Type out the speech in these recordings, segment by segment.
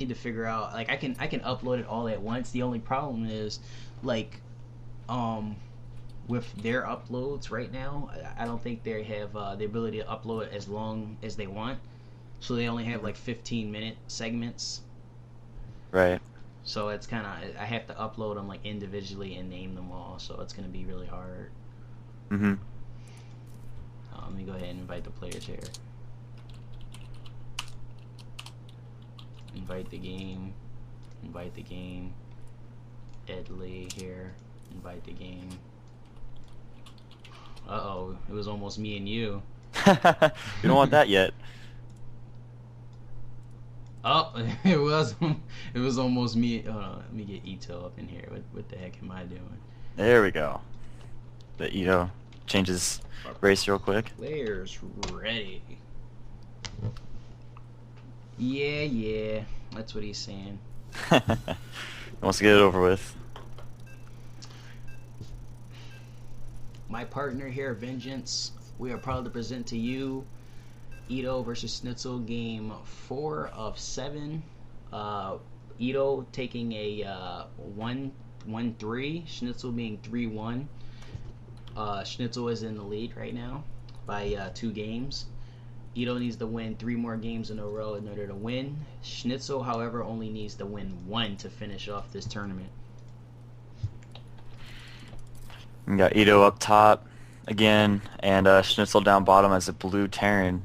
need to figure out, like, I can upload it all at once. The only problem is, like, um with their uploads right now, I don't think they have the ability to upload it as long as they want. So they only have like 15-minute segments. Right. So it's kind of, I have to upload them like individually and name them all. So it's gonna be really hard. Mm-hmm. Let me go ahead and invite the players here. Invite the game. Invite the game. Ed Lee here. Invite the game. Uh-oh, it was almost me and you. You don't want that yet. Oh, it was almost me. Hold on, let me get Eito up in here. What the heck am I doing? There we go. The Eito changes race real quick. Players ready. Yeah, that's what he's saying. He wants to get it over with. My partner here, Vengeance. We are proud to present to you Eito versus Schnitzel, game 4 of 7. Eito taking a 1-3, Schnitzel being 3-1. Schnitzel is in the lead right now by 2 games. Eito needs to win 3 more games in a row in order to win. Schnitzel, however, only needs to win 1 to finish off this tournament. We got Eito up top again, and Schnitzel down bottom as a blue Terran.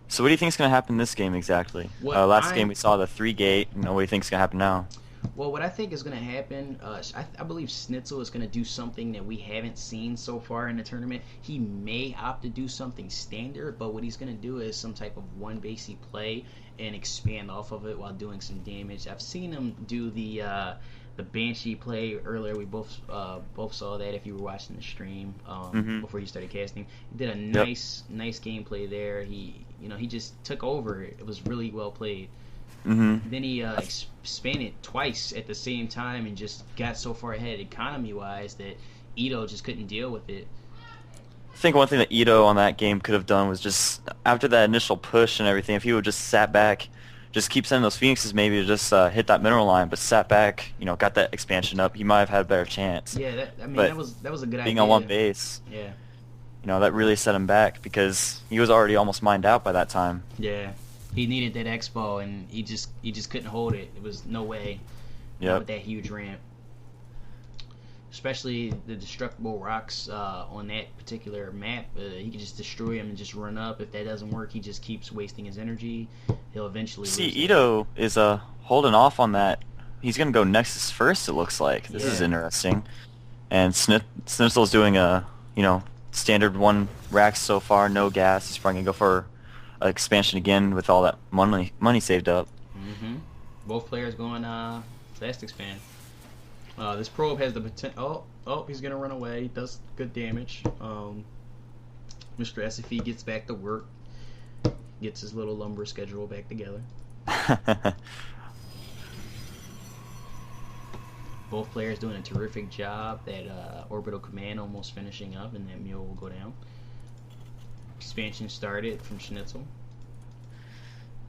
So what do you think is going to happen this game exactly? Last game we saw the 3-gate. What do you think is going to happen now? Well, what I think is going to happen, I believe Schnitzel is going to do something that we haven't seen so far in the tournament. He may opt to do something standard, but what he's going to do is some type of one basey play and expand off of it while doing some damage. I've seen him do the Banshee play earlier. We both saw that if you were watching the stream before you started casting. He did a nice gameplay there. He just took over. It was really well played. Mm-hmm. Then he expanded twice at the same time and just got so far ahead economy-wise that Eito just couldn't deal with it. I think one thing that Eito on that game could have done was just, after that initial push and everything, if he would just sat back, just keep sending those Phoenixes maybe to just hit that mineral line, but sat back, got that expansion up, he might have had a better chance. Yeah, that was a good idea. Being on one base, yeah, that really set him back because he was already almost mined out by that time. Yeah. He needed that expo, and he just couldn't hold it. It was no way. Yeah. With that huge ramp, especially the destructible rocks on that particular map, he can just destroy them and just run up. If that doesn't work, he just keeps wasting his energy. He'll eventually. See, Eito is holding off on that. He's gonna go Nexus first. It looks like this is interesting, and Schnitzel's doing a standard 1 rack so far, no gas. He's probably gonna go for expansion again with all that money saved up. Mm-hmm. Both players going fast expand. This probe has the potential. Oh, he's gonna run away. He does good damage. Mr. SFE gets back to work. Gets his little lumber schedule back together. Both players doing a terrific job. That orbital command almost finishing up, and that mule will go down. Expansion started from Schnitzel.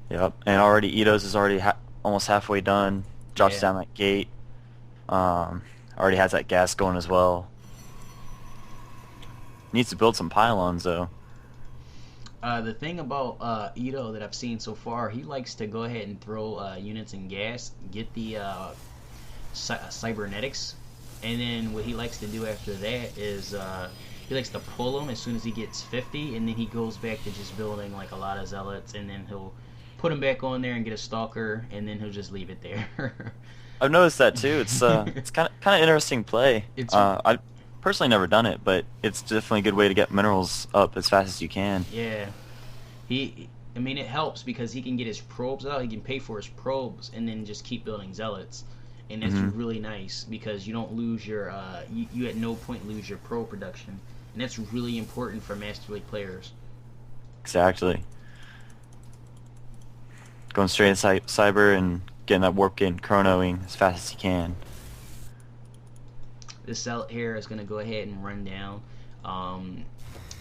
Yep, and already Eito's is already almost halfway done. Drops down that gate. Already has that gas going as well. Needs to build some pylons though. The thing about Eito that I've seen so far, he likes to go ahead and throw units in gas, get the cybernetics, and then what he likes to do after that is he likes to pull them as soon as he gets 50, and then he goes back to just building like a lot of zealots, and then he'll put them back on there and get a stalker, and then he'll just leave it there. I've noticed that too. It's kind of interesting play. I personally never done it, but it's definitely a good way to get minerals up as fast as you can. Yeah, I mean, it helps because he can get his probes out. He can pay for his probes and then just keep building zealots, and that's really nice because you don't lose your you at no point lose your probe production, and that's really important for Master League players. Exactly. Going straight inside cyber and getting that warp gate and chronoing as fast as you can. This zealot here is going to go ahead and run down.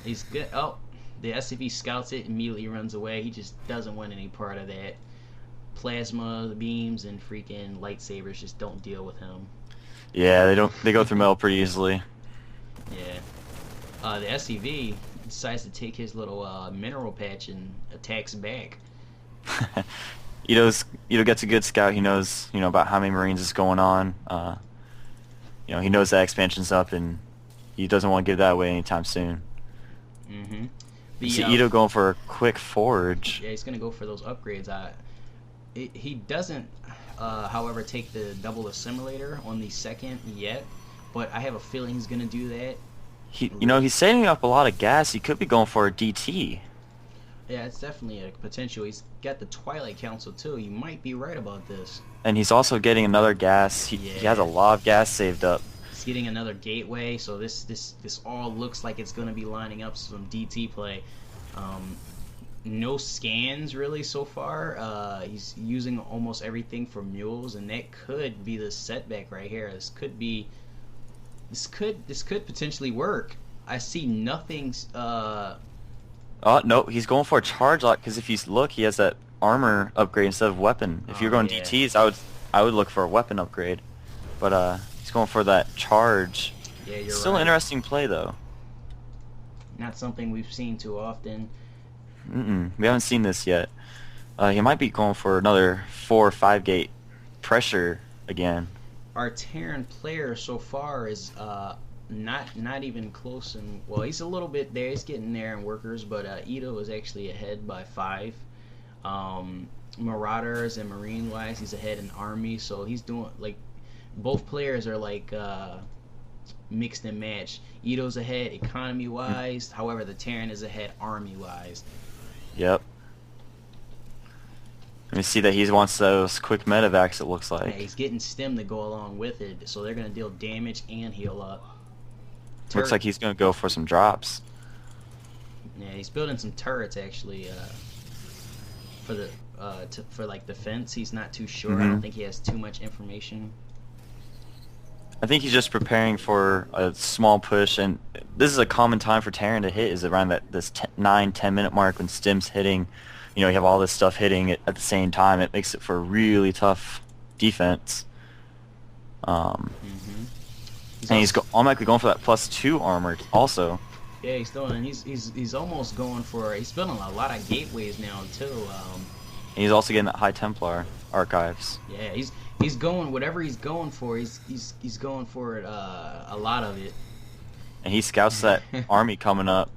He's good. Oh, the SCV scouts it, immediately runs away. He just doesn't want any part of that. plasma beams and freaking lightsabers just don't deal with him. Yeah, they don't. They go through metal pretty easily. Yeah. The SCV decides to take his little mineral patch and attacks back. Ito gets a good scout. He knows about how many Marines is going on. He knows that expansion's up, and he doesn't want to give that away anytime soon. Mm-hmm. You see Ito going for a quick forge. Yeah, he's gonna go for those upgrades. He doesn't, however, take the double assimilator on the second yet, but I have a feeling he's gonna do that. He's saving up a lot of gas. He could be going for a DT. Yeah, it's definitely a potential. He's got the Twilight Council too. You might be right about this. And he's also getting another gas. He has a lot of gas saved up. He's getting another gateway, so this all looks like it's going to be lining up some DT play. No scans really so far. He's using almost everything for mules, and that could be the setback right here. This could potentially work. I see nothing. Oh no, he's going for a charge lock because if you look, he has that armor upgrade instead of weapon. If you're going DTs, I would look for a weapon upgrade, but he's going for that charge. Yeah, you're Still right. an interesting play though. Not something we've seen too often. We haven't seen this yet. He might be going for another 4 or 5 gate pressure again. Our Terran player so far is not even close, and well, he's a little bit there. He's getting there in workers, but Eito is actually ahead by 5. Marauders and Marine wise, he's ahead in Army, so he's doing like both players are like mixed and matched. Ito's ahead economy wise, however the Terran is ahead army wise. Yep. Let me see that he wants those quick medevacs, it looks like. Yeah, he's getting stem to go along with it, so they're going to deal damage and heal up. Looks like he's going to go for some drops. Yeah, he's building some turrets actually for the for like defense. He's not too sure. I don't think he has too much information. I think he's just preparing for a small push, and this is a common time for Terran to hit, is around this 9-10 minute mark when Stim's hitting. You have all this stuff hitting at the same time. It makes it for a really tough defense. And he's automatically going for that +2 armor also. Yeah, he's doing. He's almost going for. He's building a lot of gateways now too. And he's also getting that High Templar archives. Yeah, he's going whatever he's going for. He's going for it. A lot of it. And he scouts that army coming up.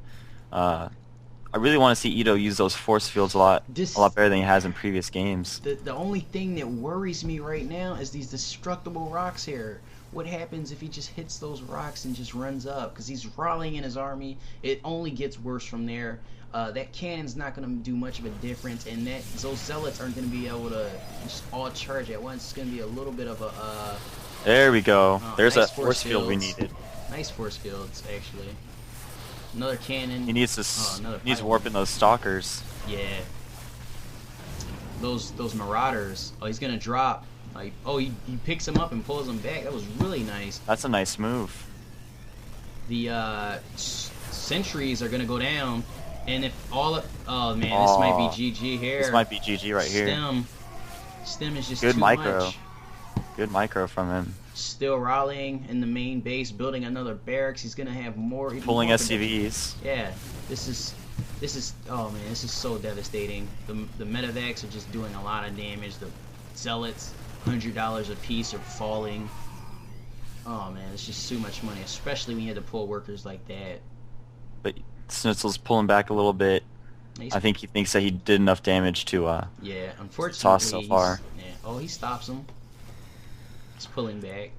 I really want to see Ito use those force fields a lot better than he has in previous games. The only thing that worries me right now is these destructible rocks here. What happens if he just hits those rocks and just runs up? Because he's rallying his army. It only gets worse from there. That cannon's not going to do much of a difference, and those zealots aren't going to be able to just all charge at once. It's going to be a little bit of a... There we go. There's nice that force field we needed. Nice force fields, actually. Another cannon. He needs to needs warping those stalkers. Yeah. Those marauders. Oh, he's going to drop. He picks him up and pulls him back. That was really nice. That's a nice move. The sentries are going to go down. And if all oh man, this might be GG here. This might be GG right here. Stem is just good too micro. much. Good micro from him. Still rallying in the main base, building another barracks. He's gonna have more. Pulling SCVs. Yeah, this is oh man, this is so devastating. The medevacs are just doing a lot of damage. The zealots, $100 a piece, are falling. Oh man, it's just too much money, especially when you had to pull workers like that. But Schnitzel's pulling back a little bit. I think he thinks that he did enough damage to yeah, unfortunately, toss so far. Yeah. Oh, he stops him. He's pulling back.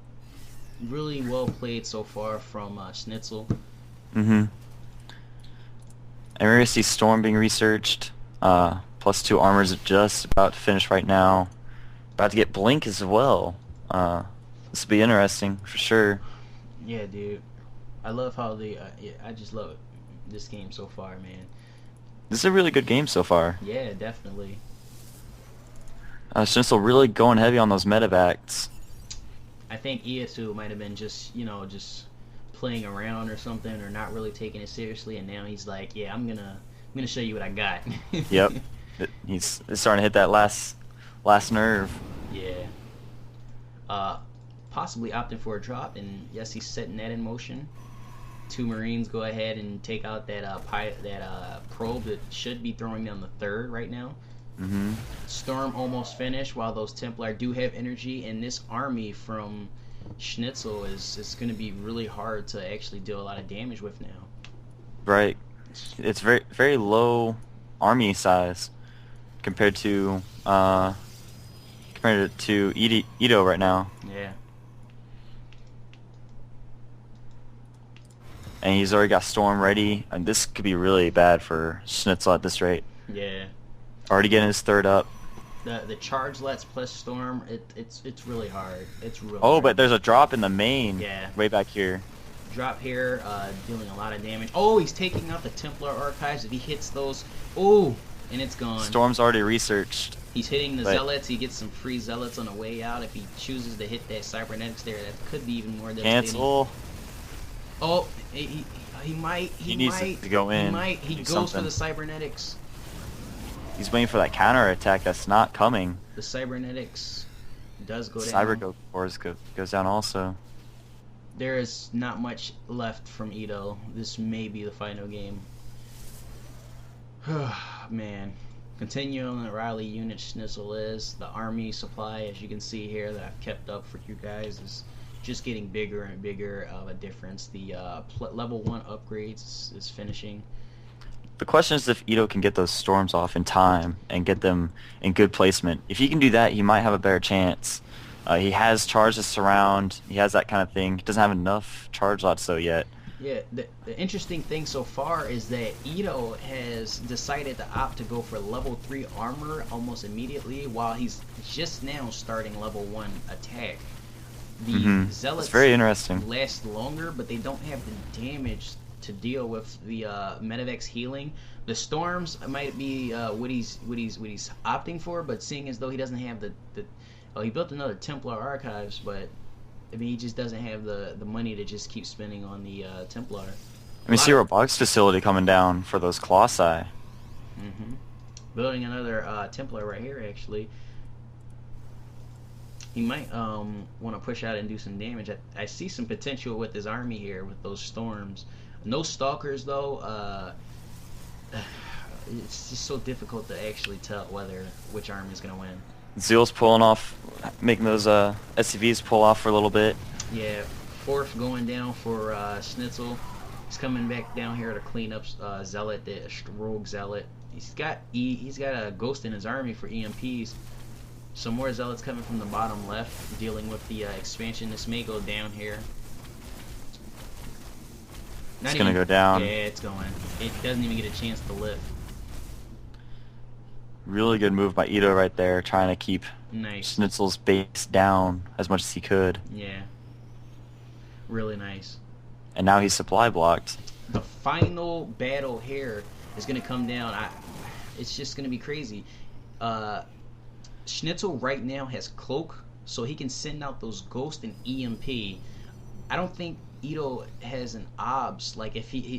Really well played so far from Schnitzel. And we're gonna see Storm being researched. +2 armors just about to finish right now. About to get Blink as well. This will be interesting for sure. Yeah, dude. I love how I just love this game so far, man. This is a really good game so far. Yeah, definitely. Schnitzel really going heavy on those medevacs. I think Eito might have been just playing around or something, or not really taking it seriously, and now he's like, yeah, I'm gonna show you what I got. Yep. He's starting to hit that last last nerve. Yeah. Uh, Possibly opting for a drop, and yes, he's setting that in motion. Two Marines go ahead and take out that probe that should be throwing down the third right now. Mm-hmm. Storm almost finished, while those Templar do have energy, and this army from Schnitzel is going to be really hard to actually deal a lot of damage with now. Right. It's very low army size compared to Eito right now. Yeah. And he's already got Storm ready, and this could be really bad for Schnitzel at this rate. Yeah. Already getting his third up. The charge lets plus Storm, it's really hard. It's real Oh, hard. but there's a drop in the main. Yeah. Way back here. Drop here, dealing a lot of damage. Oh, he's taking out the Templar archives. If he hits those, oh, and it's gone. Storm's already researched. He's hitting the Zealots. He gets some free Zealots on the way out. If he chooses to hit that Cybernetics there, that could be even more devastating. Cancel. Oh, he might. He needs to go in. He might. He goes for the Cybernetics. He's waiting for that counter attack that's not coming. The Cybernetics does go down. Cyber goes down also. There is not much left from Eito. This may be the final game. Man. Continuing the rally unit Schnitzel is. The army supply, as you can see here, that I've kept up for you guys, is just getting bigger and bigger of a difference. The level 1 upgrades is finishing. The question is if Eito can get those storms off in time and get them in good placement. If he can do that, he might have a better chance. He has charge to surround. He has that kind of thing. He doesn't have enough charge lots though yet. Yeah, the interesting thing so far is that Eito has decided to opt to go for level 3 armor almost immediately, while he's just now starting level 1 attack. The Zealots It's very interesting. last longer, but they don't have the damage to deal with the Medivacs healing. The storms might be what he's opting for, but seeing as though he doesn't have the he built another Templar archives, but I mean he just doesn't have the money to just keep spending on the Templar. I mean, see robotics facility coming down for those Colossi. Building another Templar right here actually. He might want to push out and do some damage. I see some potential with his army here with those storms. No stalkers though. It's just so difficult to actually tell which army is gonna win. Zeal's pulling off, making those SCVs pull off for a little bit. Yeah, fourth going down for Schnitzel. He's coming back down here to clean up Zealot, the rogue Zealot. He's got a ghost in his army for EMPs. Some more Zealots coming from the bottom left, dealing with the expansion. This may go down here. It's gonna go down. Yeah, it's going. It doesn't even get a chance to lift. Really good move by Eito right there, trying to keep Schnitzel's base down as much as he could. Yeah. Really nice. And now he's supply blocked. The final battle here is going to come down. It's just going to be crazy. Schnitzel right now has Cloak, so he can send out those Ghost and EMP. I don't think Eito has an OBS. Like if he